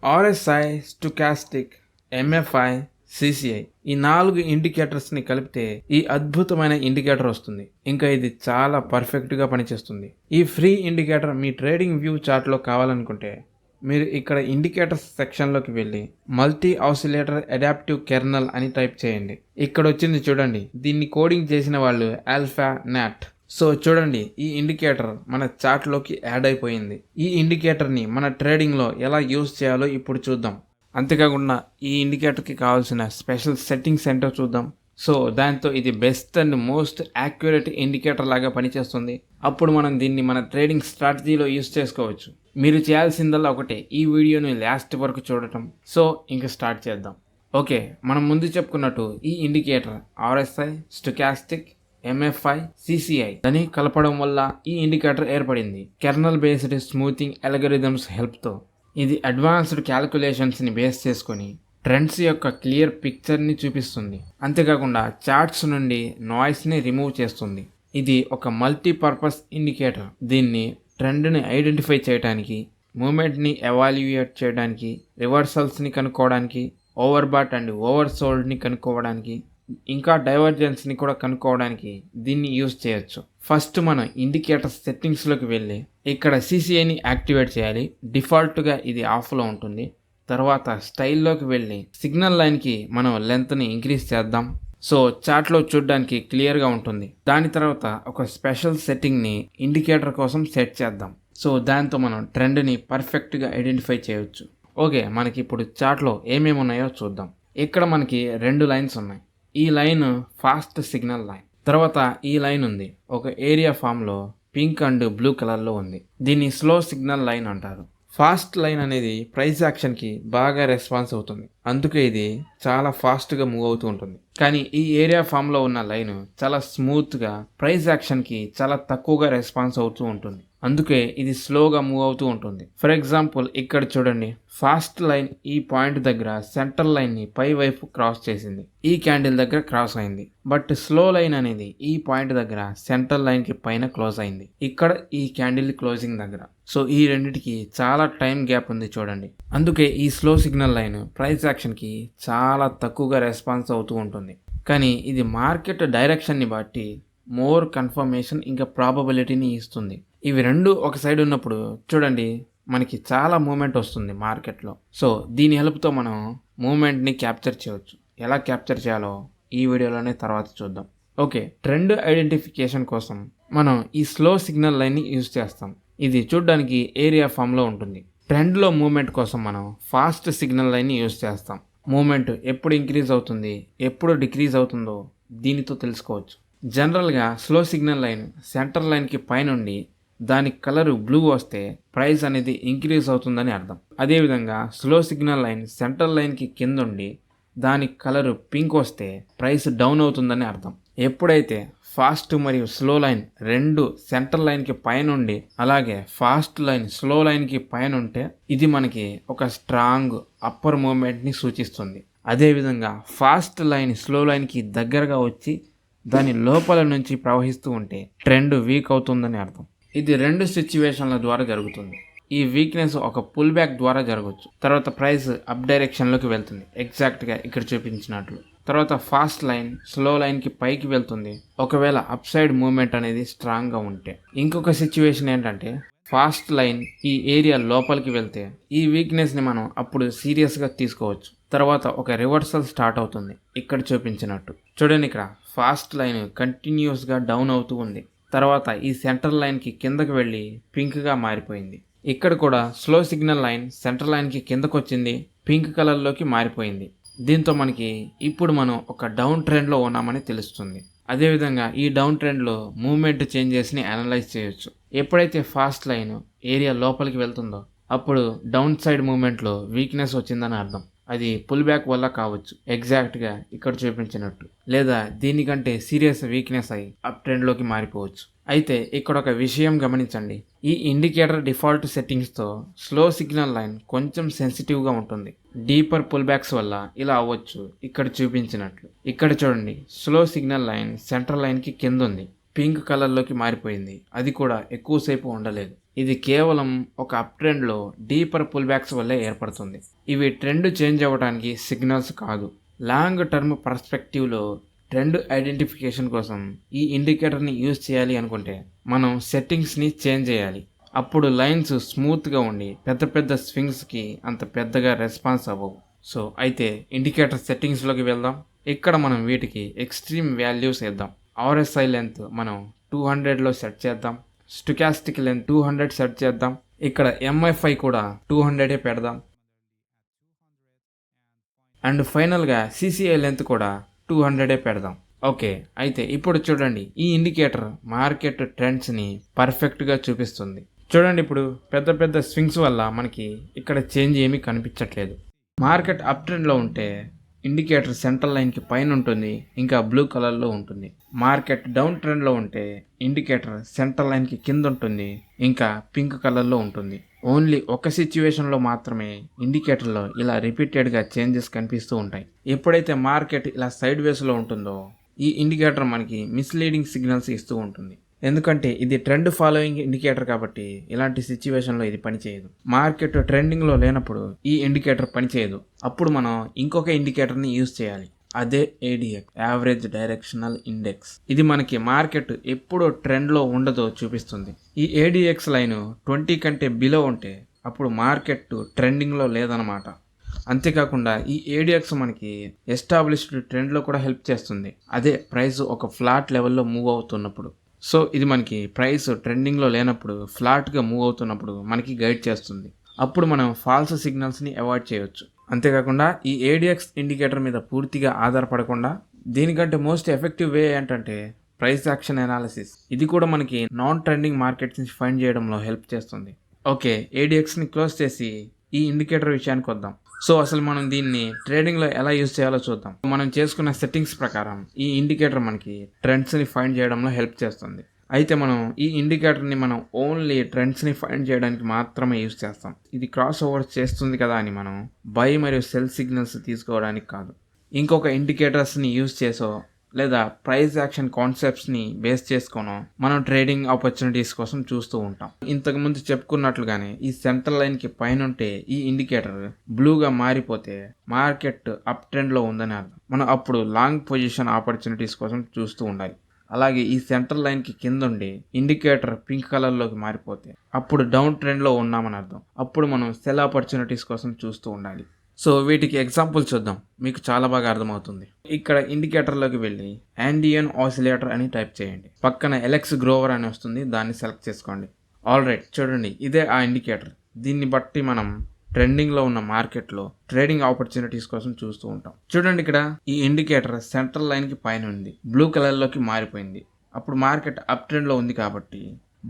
RSI, stochastic, MFI, CCI ఈ 4 ఇండికేటర్స్ని కలిపితే ఈ అద్భుతమైన ఇండికేటర్ వస్తుంది. ఇంకా ఇది చాలా పర్ఫెక్ట్గా పనిచేస్తుంది. ఈ ఫ్రీ ఇండికేటర్ మీ ట్రేడింగ్ వ్యూ చార్ట్లో కావాలనుకుంటే మీరు ఇక్కడ ఇండికేటర్స్ సెక్షన్లోకి వెళ్ళి మల్టీ ఆసిలేటర్ అడాప్టివ్ కెర్నల్ అని టైప్ చేయండి. ఇక్కడ వచ్చింది చూడండి. దీన్ని కోడింగ్ చేసిన వాళ్ళు ఆల్ఫా నాట్. సో చూడండి, ఈ ఇండికేటర్ మన చార్ట్లోకి యాడ్ అయిపోయింది. ఈ ఇండికేటర్ని మన ట్రేడింగ్లో ఎలా యూజ్ చేయాలో ఇప్పుడు చూద్దాం. అంతేకాకుండా ఈ ఇండికేటర్కి కావాల్సిన స్పెషల్ సెట్టింగ్స్ ఏంటో చూద్దాం. సో దాంతో ఇది best and most accurate indicator లాగా పనిచేస్తుంది. అప్పుడు మనం దీన్ని మన ట్రేడింగ్ స్ట్రాటజీలో యూజ్ చేసుకోవచ్చు. మీరు చేయాల్సిందల్లా ఒకటే, ఈ వీడియోని లాస్ట్ వరకు చూడటం. సో ఇంక స్టార్ట్ చేద్దాం. ఓకే, మనం ముందు చెప్పుకున్నట్టు ఈ indicator RSI, stochastic, MFI, CCI అని కలపడం వల్ల ఈ ఇండికేటర్ ఏర్పడింది. కెర్నల్ బేస్డ్ స్మూతింగ్ అల్గోరిథమ్స్ హెల్ప్తో ఇది అడ్వాన్స్డ్ క్యాలిక్యులేషన్స్ని బేస్ చేసుకొని ట్రెండ్స్ యొక్క క్లియర్ పిక్చర్ని చూపిస్తుంది. అంతేకాకుండా చార్ట్స్ నుండి నాయిస్ని రిమూవ్ చేస్తుంది. ఇది ఒక మల్టీపర్పస్ ఇండికేటర్. దీన్ని ట్రెండ్ని ఐడెంటిఫై చేయడానికి, మూమెంట్ని ఎవాల్యుయేట్ చేయడానికి, రివర్సల్స్ని కనుక్కోవడానికి, ఓవర్బాట్ అండ్ ఓవర్సోల్డ్ని కనుక్కోవడానికి, ఇంకా డైవర్జెన్స్ని కూడా కనుక్కోవడానికి దీన్ని యూజ్ చేయొచ్చు. ఫస్ట్ మనం ఇండికేటర్ సెట్టింగ్స్లోకి వెళ్ళి ఇక్కడ సిసిఐని యాక్టివేట్ చేయాలి. డిఫాల్ట్గా ఇది ఆఫ్లో ఉంటుంది. తర్వాత స్టైల్లోకి వెళ్ళి సిగ్నల్ లైన్కి మనం లెంత్ని ఇంక్రీజ్ చేద్దాం. సో చార్ట్లో చూడడానికి క్లియర్గా ఉంటుంది. దాని తర్వాత ఒక స్పెషల్ సెట్టింగ్ని ఇండికేటర్ కోసం సెట్ చేద్దాం. సో దాంతో మనం ట్రెండ్ని పర్ఫెక్ట్గా ఐడెంటిఫై చేయొచ్చు. ఓకే, మనకి ఇప్పుడు చార్ట్లో ఏమేమి ఉన్నాయో చూద్దాం. ఇక్కడ మనకి 2 లైన్స్ ఉన్నాయి. ఈ లైన్ ఫాస్ట్ సిగ్నల్ లైన్. తర్వాత ఈ లైన్ ఉంది, ఒక ఏరియా ఫామ్లో పింక్ అండ్ బ్లూ కలర్లో ఉంది. దీన్ని స్లో సిగ్నల్ లైన్ అంటారు. ఫాస్ట్ లైన్ అనేది ప్రైస్ యాక్షన్కి బాగా రెస్పాన్స్ అవుతుంది. అందుకే ఇది చాలా ఫాస్ట్గా మూవ్ అవుతూ ఉంటుంది. కానీ ఈ ఏరియా ఫామ్లో ఉన్న లైన్ చాలా స్మూత్గా ప్రైస్ యాక్షన్కి చాలా తక్కువగా రెస్పాన్స్ అవుతూ ఉంటుంది. అందుకే ఇది స్లోగా మూవ్ అవుతూ ఉంటుంది. ఫర్ ఎగ్జాంపుల్ ఇక్కడ చూడండి, ఫాస్ట్ లైన్ ఈ పాయింట్ దగ్గర సెంటర్ లైన్ని పై వైపు క్రాస్ చేసింది. ఈ క్యాండిల్ దగ్గర క్రాస్ అయింది. బట్ స్లో లైన్ అనేది ఈ పాయింట్ దగ్గర సెంటర్ లైన్కి పైన క్లోజ్ అయింది. ఇక్కడ ఈ క్యాండిల్ క్లోజింగ్ దగ్గర. సో ఈ రెండిటికి చాలా టైం గ్యాప్ ఉంది చూడండి. అందుకే ఈ స్లో సిగ్నల్ లైన్ ప్రైస్ యాక్షన్కి చాలా తక్కువగా రెస్పాన్స్ అవుతూ ఉంటుంది. కానీ ఇది మార్కెట్ డైరెక్షన్ని బట్టి మోర్ కన్ఫర్మేషన్ ఇంకా ప్రాబబిలిటీని ఇస్తుంది. ఇవి రెండు ఒక సైడ్ ఉన్నప్పుడు చూడండి, మనకి చాలా మూమెంట్ వస్తుంది మార్కెట్లో. సో దీని హెల్ప్తో మనం మూమెంట్ని క్యాప్చర్ చేయవచ్చు. ఎలా క్యాప్చర్ చేయాలో ఈ వీడియోలోనే తర్వాత చూద్దాం. ఓకే, ట్రెండ్ ఐడెంటిఫికేషన్ కోసం మనం ఈ స్లో సిగ్నల్ లైన్ని యూజ్ చేస్తాం. ఇది చూడడానికి ఏరియా ఫామ్లో ఉంటుంది. ట్రెండ్లో మూమెంట్ కోసం మనం ఫాస్ట్ సిగ్నల్ లైన్ని యూజ్ చేస్తాం. మూమెంట్ ఎప్పుడు ఇంక్రీజ్ అవుతుంది, ఎప్పుడు డిక్రీజ్ అవుతుందో దీనితో తెలుసుకోవచ్చు. జనరల్గా స్లో సిగ్నల్ లైన్ సెంటర్ లైన్కి పైనుండి దాని కలరు బ్లూ వస్తే ప్రైస్ అనేది ఇంక్రీజ్ అవుతుందని అర్థం. అదేవిధంగా స్లో సిగ్నల్ లైన్ సెంటర్ లైన్కి కింద ఉండి దాని కలరు పింక్ వస్తే ప్రైస్ డౌన్ అవుతుందని అర్థం. ఎప్పుడైతే ఫాస్ట్ మరియు స్లో లైన్ రెండు సెంటర్ లైన్కి పైనుండి అలాగే ఫాస్ట్ లైన్ స్లో లైన్కి పైన ఉంటే ఇది మనకి ఒక స్ట్రాంగ్ అప్పర్ మూమెంట్ని సూచిస్తుంది. అదేవిధంగా ఫాస్ట్ లైన్ స్లో లైన్కి దగ్గరగా వచ్చి దాని లోపల నుంచి ప్రవహిస్తూ ఉంటే ట్రెండ్ వీక్ అవుతుందని అర్థం. ఇది 2 సిచ్యువేషన్ల ద్వారా జరుగుతుంది. ఈ వీక్నెస్ ఒక పుల్ బ్యాక్ ద్వారా జరగవచ్చు. తర్వాత ప్రైస్ అప్ డైరెక్షన్లోకి వెళ్తుంది, ఎగ్జాక్ట్గా ఇక్కడ చూపించినట్లు. తర్వాత ఫాస్ట్ లైన్ స్లో లైన్కి పైకి వెళ్తుంది ఒకవేళ అప్ సైడ్ మూమెంట్ అనేది స్ట్రాంగ్గా ఉంటే. ఇంకొక సిచ్యువేషన్ ఏంటంటే ఫాస్ట్ లైన్ ఈ ఏరియా లోపలికి వెళ్తే ఈ వీక్నెస్ని మనం అప్పుడు సీరియస్గా తీసుకోవచ్చు. తర్వాత ఒక రివర్సల్ స్టార్ట్ అవుతుంది ఇక్కడ చూపించినట్టు. చూడండి, ఇక్కడ ఫాస్ట్ లైన్ కంటిన్యూస్గా డౌన్ అవుతూ ఉంది. తర్వాత ఈ సెంటర్ లైన్కి కిందకి వెళ్ళి పింక్గా మారిపోయింది. ఇక్కడ కూడా స్లో సిగ్నల్ లైన్ సెంటర్ లైన్కి కిందకు వచ్చింది, పింక్ కలర్లోకి మారిపోయింది. దీంతో మనకి ఇప్పుడు మనం ఒక డౌన్ ట్రెండ్లో ఉన్నామని తెలుస్తుంది. అదేవిధంగా ఈ డౌన్ ట్రెండ్లో మూవ్మెంట్ చేంజెస్ని అనలైజ్ చేయొచ్చు. ఎప్పుడైతే ఫాస్ట్ లైన్ ఏరియా లోపలికి వెళ్తుందో అప్పుడు డౌన్ సైడ్ మూవ్మెంట్లో వీక్నెస్ వచ్చిందని అర్థం. అది పుల్ బ్యాక్ వల్ల కావచ్చు, ఎగ్జాక్ట్గా ఇక్కడ చూపించినట్టు. లేదా దీనికంటే సీరియస్ వీక్నెస్ అయి అప్ ట్రెండ్లోకి మారిపోవచ్చు. అయితే ఇక్కడ ఒక విషయం గమనించండి. ఈ ఇండికేటర్ డిఫాల్ట్ సెట్టింగ్స్తో స్లో సిగ్నల్ లైన్ కొంచెం సెన్సిటివ్గా ఉంటుంది. డీపర్ పుల్ బ్యాక్స్ వల్ల ఇలా అవ్వచ్చు ఇక్కడ చూపించినట్లు. ఇక్కడ చూడండి, స్లో సిగ్నల్ లైన్ సెంటర్ లైన్కి కింద ఉంది. పింక్ కలర్లోకి మారిపోయింది. అది కూడా ఎక్కువసేపు ఉండలేదు. ఇది కేవలం ఒక అప్ ట్రెండ్లో డీపర్ పుల్ బ్యాక్స్ వల్లే ఏర్పడుతుంది. ఇవి ట్రెండ్ చేంజ్ అవ్వడానికి సిగ్నల్స్ కాదు. లాంగ్ టర్మ్ పర్స్పెక్టివ్లో ట్రెండ్ ఐడెంటిఫికేషన్ కోసం ఈ ఇండికేటర్ని యూజ్ చేయాలి అనుకుంటే మనం సెట్టింగ్స్ని చేంజ్ చేయాలి. అప్పుడు లైన్స్ స్మూత్గా ఉండి పెద్ద పెద్ద స్వింగ్స్కి అంత పెద్దగా రెస్పాన్స్ అవ్వవు. సో అయితే ఇండికేటర్ సెట్టింగ్స్లోకి వెళ్దాం. ఇక్కడ మనం వీటికి ఎక్స్ట్రీమ్ వాల్యూస్ ఇద్దాం. ఆర్ఎస్ఐ లెంత్ మనం 200లో సెట్ చేద్దాం. స్టొకాస్టిక్ లెంత్ 200 సెట్ చేద్దాం. ఇక్కడ ఎంఎఫ్ఐ కూడా 200 పెడదాం. అండ్ ఫైనల్గా సిసిఐ లెంత్ కూడా 200 పెడదాం. ఓకే, అయితే ఇప్పుడు చూడండి, ఈ ఇండికేటర్ మార్కెట్ ట్రెండ్స్ని పర్ఫెక్ట్గా చూపిస్తుంది. చూడండి, ఇప్పుడు పెద్ద పెద్ద స్వింగ్స్ వల్ల మనకి ఇక్కడ చేంజ్ ఏమీ కనిపించట్లేదు. మార్కెట్ అప్ ట్రెండ్లో ఉంటే ఇండికేటర్ సెంట్రల్ లైన్కి పైన ఉంటుంది, ఇంకా బ్లూ కలర్లో ఉంటుంది. మార్కెట్ డౌన్ ట్రెండ్లో ఉంటే ఇండికేటర్ సెంట్రల్ లైన్కి కింద ఉంటుంది, ఇంకా పింక్ కలర్లో ఉంటుంది. ఓన్లీ ఒక సిచ్యువేషన్లో మాత్రమే ఇండికేటర్లో ఇలా రిపీటెడ్గా చేంజెస్ కనిపిస్తూ ఉంటాయి. ఎప్పుడైతే మార్కెట్ ఇలా సైడ్ వేస్లో ఉంటుందో ఈ ఇండికేటర్ మనకి మిస్లీడింగ్ సిగ్నల్స్ ఇస్తూ ఉంటుంది. ఎందుకంటే ఇది ట్రెండ్ ఫాలోయింగ్ ఇండికేటర్ కాబట్టి ఇలాంటి సిచ్యువేషన్లో ఇది పనిచేయదు. మార్కెట్ ట్రెండింగ్లో లేనప్పుడు ఈ ఇండికేటర్ పనిచేయదు. అప్పుడు మనం ఇంకొక ఇండికేటర్ని యూజ్ చేయాలి. అదే ఏడిఎక్స్, యావరేజ్ డైరెక్షనల్ ఇండెక్స్. ఇది మనకి మార్కెట్ ఎప్పుడు ట్రెండ్లో ఉండదో చూపిస్తుంది. ఈ ఏడిఎక్స్ లైన్ 20 కంటే బిలో ఉంటే అప్పుడు మార్కెట్ ట్రెండింగ్లో లేదనమాట. అంతేకాకుండా ఈ ఏడిఎక్స్ మనకి ఎస్టాబ్లిష్డ్ ట్రెండ్లో కూడా హెల్ప్ చేస్తుంది. అదే ప్రైస్ ఒక ఫ్లాట్ లెవెల్లో మూవ్ అవుతున్నప్పుడు. సో ఇది మనకి ప్రైస్ ట్రెండింగ్లో లేనప్పుడు ఫ్లాట్గా మూవ్ అవుతున్నప్పుడు మనకి గైడ్ చేస్తుంది. అప్పుడు మనం ఫాల్స్ సిగ్నల్స్ని అవాయిడ్ చేయవచ్చు. అంతేకాకుండా ఈ ఏడిఎక్స్ ఇండికేటర్ మీద పూర్తిగా ఆధారపడకుండా దీనికంటే మోస్ట్ ఎఫెక్టివ్ వే ఏంటంటే ప్రైస్ యాక్షన్ అనాలిసిస్. ఇది కూడా మనకి నాన్ ట్రెండింగ్ మార్కెట్స్ని ఫైండ్ చేయడంలో హెల్ప్ చేస్తుంది. ఓకే, ఏడిఎక్స్ని క్లోజ్ చేసి ఈ ఇండికేటర్ విషయానికి వద్దాం. సో అసలు మనం దీన్ని ట్రేడింగ్లో ఎలా యూజ్ చేయాలో చూద్దాం. మనం చేసుకున్న సెట్టింగ్స్ ప్రకారం ఈ ఇండికేటర్ మనకి ట్రెండ్స్ని ఫైండ్ చేయడంలో హెల్ప్ చేస్తుంది. అయితే మనం ఈ ఇండికేటర్ని మనం ఓన్లీ ట్రెండ్స్ని ఫైండ్ చేయడానికి మాత్రమే యూజ్ చేస్తాం. ఇది క్రాస్ ఓవర్ చేస్తుంది కదా అని మనం బై మరియు సెల్ సిగ్నల్స్ తీసుకోవడానికి కాదు. ఇంకొక ఇండికేటర్స్ని యూజ్ చేసో లేదా ప్రైస్ యాక్షన్ కాన్సెప్ట్స్ని బేస్ చేసుకోనో మనం ట్రేడింగ్ ఆపర్చునిటీస్ కోసం చూస్తూ ఉంటాం. ఇంతకుముందు చెప్పుకున్నట్లుగానే ఈ సెంట్రల్ లైన్కి పైన ఉంటే ఈ ఇండికేటర్ బ్లూగా మారిపోతే మార్కెట్ అప్ ట్రెండ్లో ఉందని అర్థం. మనం అప్పుడు లాంగ్ పొజిషన్ ఆపర్చునిటీస్ కోసం చూస్తూ ఉండాలి. అలాగే ఈ సెంట్రల్ లైన్కి కింద ఉండి ఇండికేటర్ పింక్ కలర్లోకి మారిపోతే అప్పుడు డౌన్ ట్రెండ్లో ఉన్నామని అర్థం. అప్పుడు మనం సెల్ ఆపర్చునిటీస్ కోసం చూస్తూ ఉండాలి. సో వీటికి ఎగ్జాంపుల్ చూద్దాం, మీకు చాలా బాగా అర్థమవుతుంది. ఇక్కడ ఇండికేటర్లోకి వెళ్ళి ఆండియన్ ఆసిలేటర్ అని టైప్ చేయండి. పక్కన ఎలెక్స్ గ్రోవర్ అని వస్తుంది, దాన్ని సెలెక్ట్ చేసుకోండి. ఆల్ రైట్, చూడండి, ఇదే ఆ ఇండికేటర్. దీన్ని బట్టి మనం ట్రెండింగ్లో ఉన్న మార్కెట్లో ట్రేడింగ్ ఆపర్చునిటీస్ కోసం చూస్తూ ఉంటాం. చూడండి, ఇక్కడ ఈ ఇండికేటర్ సెంట్రల్ లైన్కి పైన ఉంది, బ్లూ కలర్లోకి మారిపోయింది. అప్పుడు మార్కెట్ అప్ ట్రెండ్లో ఉంది కాబట్టి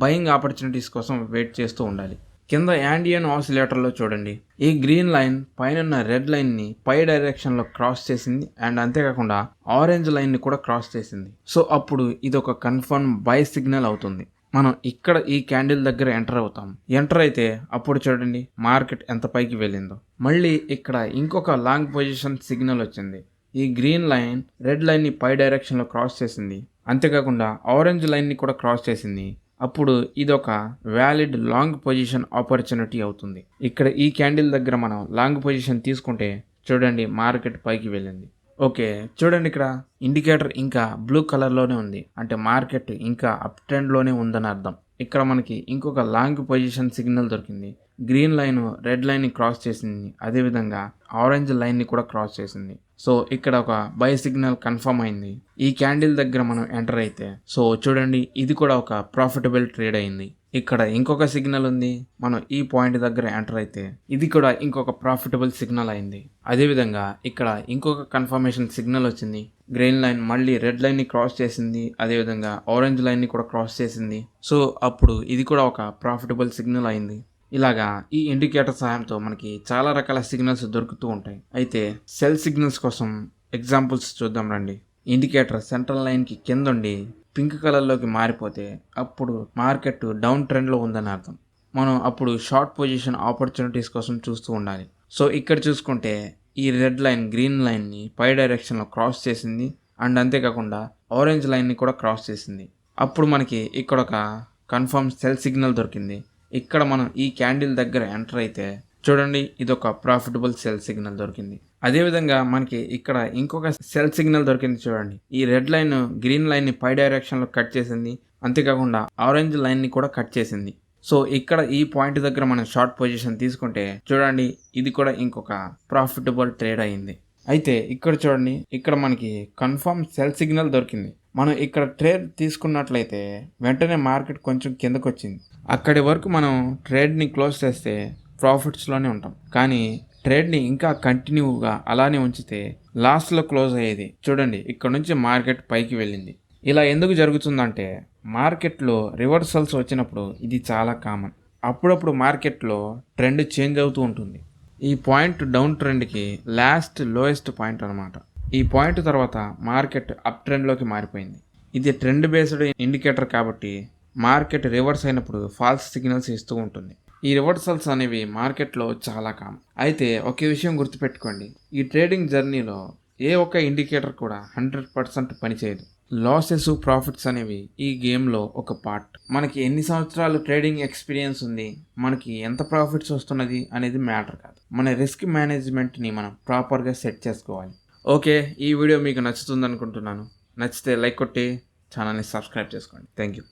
బయింగ్ ఆపర్చునిటీస్ కోసం వెయిట్ చేస్తూ ఉండాలి. కింద యాండియన్ ఆసిలేటర్లో చూడండి, ఈ గ్రీన్ లైన్ పైన రెడ్ లైన్ని పై డైరెక్షన్లో క్రాస్ చేసింది అండ్ అంతేకాకుండా ఆరెంజ్ లైన్ని కూడా క్రాస్ చేసింది. సో అప్పుడు ఇది ఒక కన్ఫర్మ్ బై సిగ్నల్ అవుతుంది. మనం ఇక్కడ ఈ క్యాండిల్ దగ్గర ఎంటర్ అవుతాం. ఎంటర్ అయితే అప్పుడు చూడండి మార్కెట్ ఎంత పైకి వెళ్ళిందో. మళ్ళీ ఇక్కడ ఇంకొక లాంగ్ పొజిషన్ సిగ్నల్ వచ్చింది. ఈ గ్రీన్ లైన్ రెడ్ లైన్ని పై డైరెక్షన్లో క్రాస్ చేసింది, అంతేకాకుండా ఆరెంజ్ లైన్ని కూడా క్రాస్ చేసింది. అప్పుడు ఇదొక వ్యాలిడ్ లాంగ్ పొజిషన్ ఆపర్చునిటీ అవుతుంది. ఇక్కడ ఈ క్యాండిల్ దగ్గర మనం లాంగ్ పొజిషన్ తీసుకుంటే చూడండి మార్కెట్ పైకి వెళ్ళింది. ఓకే, చూడండి, ఇక్కడ ఇండికేటర్ ఇంకా బ్లూ కలర్లోనే ఉంది, అంటే మార్కెట్ ఇంకా అప్ ట్రెండ్లోనే ఉందని అర్థం. ఇక్కడ మనకి ఇంకొక లాంగ్ పొజిషన్ సిగ్నల్ దొరికింది. గ్రీన్ లైన్ రెడ్ లైన్ని క్రాస్ చేసింది, అదేవిధంగా ఆరెంజ్ లైన్ని కూడా క్రాస్ చేసింది. సో ఇక్కడ ఒక బై సిగ్నల్ కన్ఫర్మ్ అయింది. ఈ క్యాండిల్ దగ్గర మనం ఎంటర్ అయితే సో చూడండి ఇది కూడా ఒక ప్రాఫిటబుల్ ట్రేడ్ అయింది. ఇక్కడ ఇంకొక సిగ్నల్ ఉంది, మనం ఈ పాయింట్ దగ్గర ఎంటర్ అయితే ఇది కూడా ఇంకొక ప్రాఫిటబుల్ సిగ్నల్ అయింది. అదేవిధంగా ఇక్కడ ఇంకొక కన్ఫర్మేషన్ సిగ్నల్ వచ్చింది. గ్రీన్ లైన్ మళ్ళీ రెడ్ లైన్ని క్రాస్ చేసింది, అదేవిధంగా ఆరెంజ్ లైన్ని కూడా క్రాస్ చేసింది. సో అప్పుడు ఇది కూడా ఒక ప్రాఫిటబుల్ సిగ్నల్ అయింది. ఇలాగా ఈ ఇండికేటర్ సహాయంతో మనకి చాలా రకాల సిగ్నల్స్ దొరుకుతూ ఉంటాయి. అయితే సెల్ సిగ్నల్స్ కోసం ఎగ్జాంపుల్స్ చూద్దాం రండి. ఇండికేటర్ సెంట్రల్ లైన్కి కింద ఉండి పింక్ కలర్లోకి మారిపోతే అప్పుడు మార్కెట్ డౌన్ ట్రెండ్లో ఉందని అర్థం. మనం అప్పుడు షార్ట్ పొజిషన్ ఆపర్చునిటీస్ కోసం చూస్తూ ఉండాలి. సో ఇక్కడ చూసుకుంటే ఈ రెడ్ లైన్ గ్రీన్ లైన్ని పై డైరెక్షన్లో క్రాస్ చేసింది అండ్ అంతేకాకుండా ఆరెంజ్ లైన్ని కూడా క్రాస్ చేసింది. అప్పుడు మనకి ఇక్కడ ఒక కన్ఫర్మ్ సెల్ సిగ్నల్ దొరికింది. ఇక్కడ మనం ఈ క్యాండిల్ దగ్గర ఎంటర్ అయితే చూడండి, ఇది ఒక ప్రాఫిటబుల్ సెల్ సిగ్నల్ దొరికింది. అదేవిధంగా మనకి ఇక్కడ ఇంకొక సెల్ సిగ్నల్ దొరికింది చూడండి. ఈ రెడ్ లైన్ గ్రీన్ లైన్ని పై డైరెక్షన్లో కట్ చేసింది, అంతేకాకుండా ఆరెంజ్ లైన్ని కూడా కట్ చేసింది. సో ఇక్కడ ఈ పాయింట్ దగ్గర మనం షార్ట్ పొజిషన్ తీసుకుంటే చూడండి, ఇది కూడా ఇంకొక ప్రాఫిటబుల్ ట్రేడ్ అయింది. అయితే ఇక్కడ చూడండి, ఇక్కడ మనకి కన్ఫర్మ్ సెల్ సిగ్నల్ దొరికింది. మనం ఇక్కడ ట్రేడ్ తీసుకున్నట్లయితే వెంటనే మార్కెట్ కొంచెం కిందకు వచ్చింది. అక్కడి వరకు మనం ట్రేడ్ని క్లోజ్ చేస్తే ప్రాఫిట్స్లోనే ఉంటాం. కానీ ట్రేడ్ని ఇంకా కంటిన్యూగా అలానే ఉంచితే లాస్ట్లో క్లోజ్ అయ్యేది. చూడండి, ఇక్కడ నుంచి మార్కెట్ పైకి వెళ్ళింది. ఇలా ఎందుకు జరుగుతుందంటే మార్కెట్లో రివర్సల్స్ వచ్చినప్పుడు ఇది చాలా కామన్. అప్పుడప్పుడు మార్కెట్లో ట్రెండ్ చేంజ్ అవుతూ ఉంటుంది. ఈ పాయింట్ డౌన్ ట్రెండ్కి లాస్ట్ లోయెస్ట్ పాయింట్ అనమాట. ఈ పాయింట్ తర్వాత మార్కెట్ అప్ ట్రెండ్లోకి మారిపోయింది. ఇది ట్రెండ్ బేస్డ్ ఇండికేటర్ కాబట్టి మార్కెట్ రివర్స్ అయినప్పుడు ఫాల్స్ సిగ్నల్స్ ఇస్తూ ఉంటుంది. ఈ రివర్సల్స్ అనేవి మార్కెట్లో చాలా కామన్. అయితే ఒకే విషయం గుర్తుపెట్టుకోండి, ఈ ట్రేడింగ్ జర్నీలో ఏ ఒక్క ఇండికేటర్ కూడా 100% పనిచేయదు. లాసెస్ ప్రాఫిట్స్ అనేవి ఈ గేమ్లో ఒక పార్ట్. మనకి ఎన్ని సంవత్సరాలు ట్రేడింగ్ ఎక్స్పీరియన్స్ ఉంది, మనకి ఎంత ప్రాఫిట్స్ వస్తున్నది అనేది మ్యాటర్ కాదు. మన రిస్క్ మేనేజ్మెంట్ని మనం ప్రాపర్గా సెట్ చేసుకోవాలి. ఓకే, ఈ వీడియో మీకు నచ్చుతుంది అనుకుంటున్నాను. నచ్చితే లైక్ కొట్టి ఛానల్ని సబ్స్క్రైబ్ చేసుకోండి. Thank you.